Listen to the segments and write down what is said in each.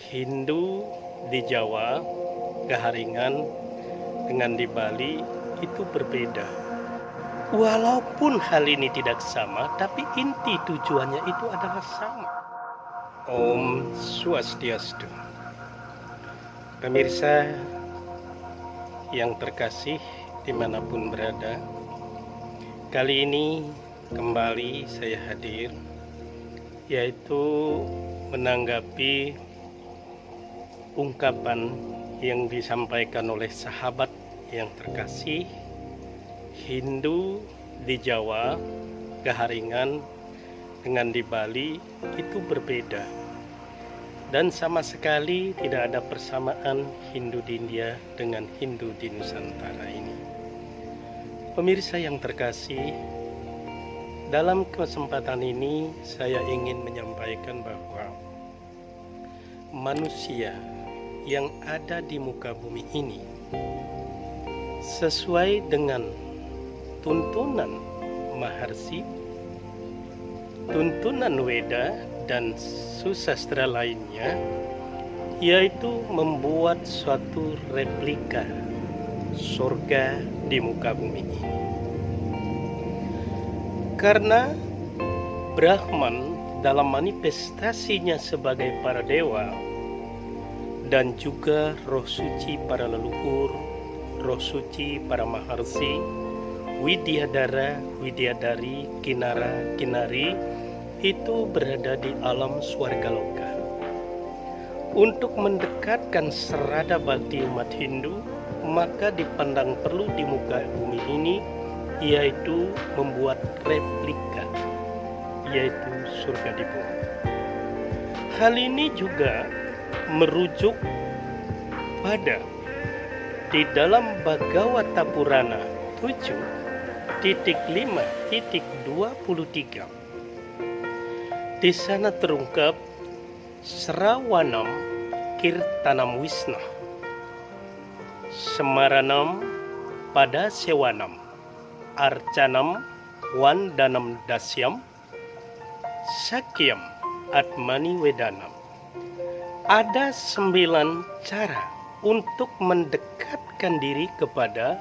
Hindu di Jawa, Gaharingan, dengan di Bali itu berbeda. Walaupun hal ini tidak sama, tapi inti tujuannya itu adalah sama. Om Swastiastu. Pemirsa yang terkasih dimanapun berada, kali ini kembali saya hadir, yaitu menanggapi ungkapan yang disampaikan oleh sahabat yang terkasih. Hindu di Jawa, Gaharingan, dengan di Bali itu berbeda, dan sama sekali tidak ada persamaan Hindu di India dengan Hindu di Nusantara ini. Pemirsa yang terkasih, dalam kesempatan ini saya ingin menyampaikan bahwa manusia yang ada di muka bumi ini sesuai dengan tuntunan Maharsi, tuntunan Weda dan susastra lainnya, yaitu membuat suatu replika surga di muka bumi ini. Karena Brahman dalam manifestasinya sebagai para dewa dan juga roh suci para leluhur, roh suci para maharsi, Widyadara, Widyadari, Kinara, Kinari itu berada di alam swargaloka. Untuk mendekatkan serada bakti umat Hindu, maka dipandang perlu di muka bumi ini, yaitu membuat replika, yaitu surga di bumi. Hal ini juga merujuk pada di dalam Bhagavata Purana 7.5.23. Di sana terungkap Srawanam Kirtanam Wisna, Semaranam pada Sewanam, Arcanam Wandanam Dasyam, Sakyam Atmani Wedanam. Ada 9 cara untuk mendekatkan diri kepada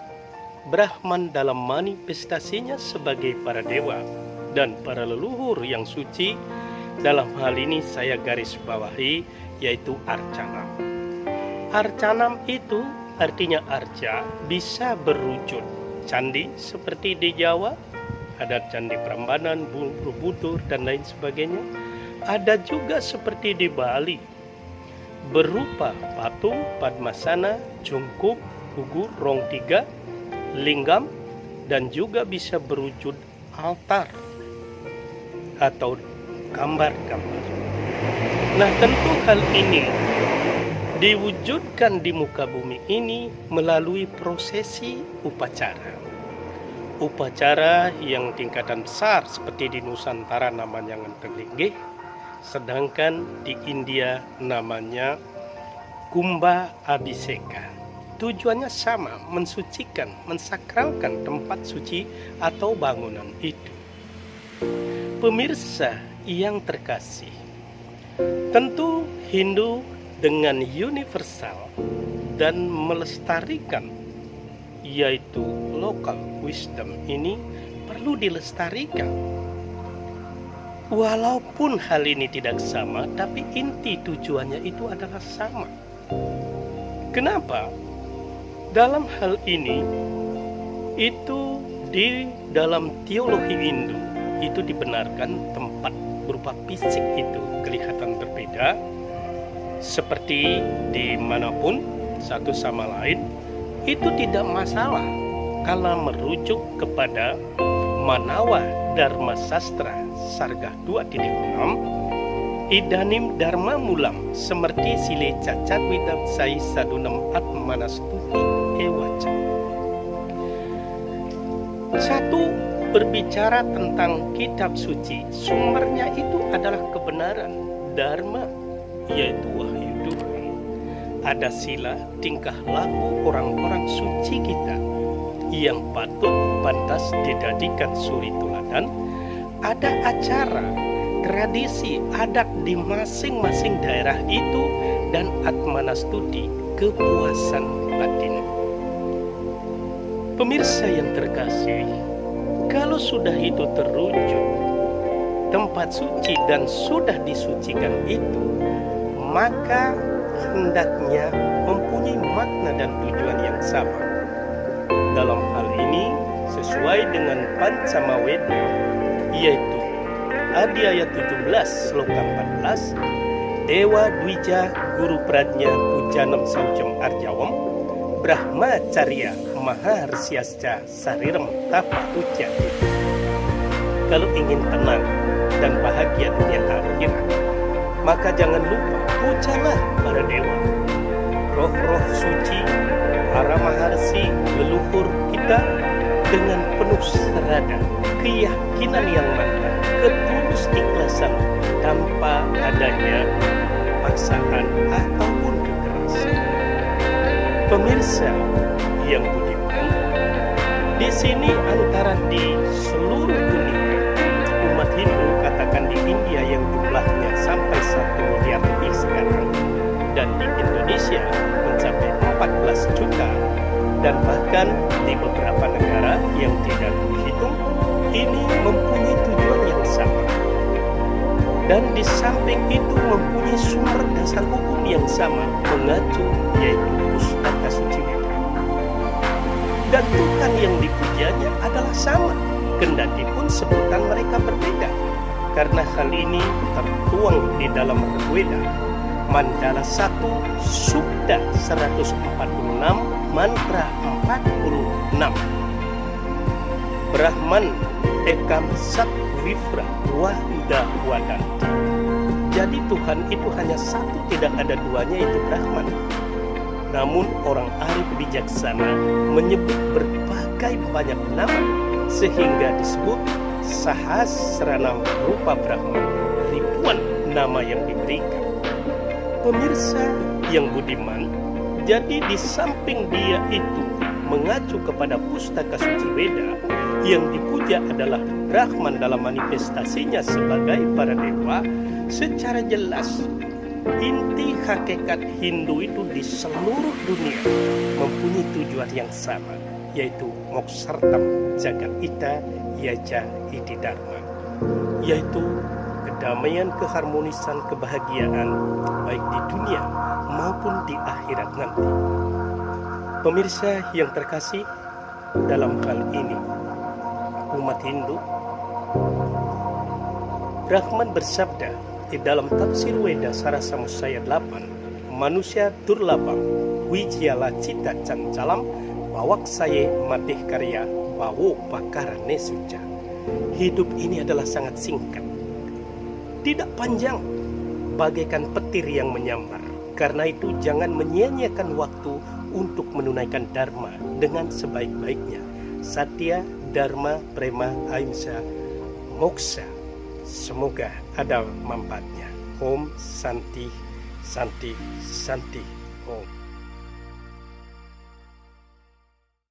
Brahman dalam manifestasinya sebagai para dewa dan para leluhur yang suci. Dalam hal ini saya garis bawahi, yaitu Arcanam. Arcanam itu artinya arca, bisa berwujud candi seperti di Jawa, ada candi Prambanan, Borobudur dan lain sebagainya. Ada juga seperti di Bali, berupa patung, padmasana, jungkup, gugur, rong tiga, linggam, dan juga bisa berwujud altar atau gambar-gambar. Nah, tentu hal ini diwujudkan di muka bumi ini melalui prosesi upacara. Upacara yang tingkatan besar seperti di Nusantara namanya Ngentelinggih, sedangkan di India namanya Kumbha Abhiseka. Tujuannya sama, mensucikan, mensakralkan tempat suci atau bangunan itu. Pemirsa yang terkasih, tentu Hindu dengan universal dan melestarikan, yaitu local wisdom ini perlu dilestarikan. Walaupun hal ini tidak sama, tapi inti tujuannya itu adalah sama. Kenapa? Dalam hal ini, itu di dalam teologi Hindu itu dibenarkan tempat berupa fisik itu kelihatan berbeda, seperti dimanapun satu sama lain, itu tidak masalah kalau merujuk kepada Manawa Dharma Sastra Sarga 2.6, Idanim Dharma Mulam semerti sile cacat widam sai sadunam atmanastuti ewaca. Satu, berbicara tentang kitab suci, sumbernya itu adalah kebenaran, dharma, yaitu wahyu Tuhan. Ada sila, tingkah laku orang-orang suci kita yang pantas dijadikan suri teladan. Ada acara, tradisi, adat di masing-masing daerah itu dan atmanastuti, kepuasan batin. Pemirsa yang terkasih, kalau sudah itu terwujud, tempat suci dan sudah disucikan itu, maka hendaknya mempunyai makna dan tujuan yang sama. Dalam hal ini, sesuai dengan Pancamaweda, yaitu Adi ayat 17 sloka 14, Dewa Dwija Guru Pradnya Pujanam Saucam Arjawam Brahmacarya Maharsiasca Sarirem Tapa Uja. Kalau ingin tenang dan bahagia dunia akhirat, maka jangan lupa pujalah para dewa, roh-roh suci, para maharsi leluhur kita dengan penuh serada, keyakinan yang mantap, ketulus ikhlasan tanpa adanya paksaan ataupun kekerasan. Pemirsa yang budiman, di sini antara di seluruh dunia umat Hindu, katakan di India yang jumlahnya sampai 1 miliar lebih sekarang, dan di Indonesia mencapai 14 juta, dan bahkan di beberapa negara yang tidak dihitung, ini mempunyai tujuan yang sama. Dan di samping itu mempunyai sumber dasar hukum yang sama, mengacu yaitu Pustaka Suci Weda. Dan Tuhan yang dipujanya adalah sama, kendati pun sebutan mereka berbeda. Karena hal ini tertuang di dalam Rigveda, Mandala 1, Sukta 146, mantra 46. Brahman ekam sat vifra wahda wadanti. Jadi Tuhan itu hanya satu, tidak ada duanya, itu Brahman. Namun orang arif bijaksana menyebut berbagai banyak nama, sehingga disebut Sahasranam Rupa Brahman, ribuan nama yang diberikan. Pemirsa yang budiman, jadi di samping dia itu mengacu kepada Pustaka Suci Weda, yang dipuja adalah Brahman dalam manifestasinya sebagai para dewa, secara jelas inti hakikat Hindu itu di seluruh dunia mempunyai tujuan yang sama, yaitu moksartam jagat ita yaja iti dharma, yaitu kedamaian, keharmonisan, kebahagiaan baik di dunia maupun di akhirat nanti. Pemirsa yang terkasih, dalam hal ini umat Hindu, Brahman bersabda di dalam tafsir Weda Sarasamusaya 8, manusia durlabam wijyala cita cancalam pawaksaye matih karya bawo pakarane suca. Hidup ini adalah sangat singkat, tidak panjang, bagaikan petir yang menyambar. Karena itu jangan menyia-nyiakan waktu untuk menunaikan dharma dengan sebaik-baiknya. Satya, dharma, prema, ahimsa, moksa. Semoga ada manfaatnya. Om Santi, Santi, Santi. Om.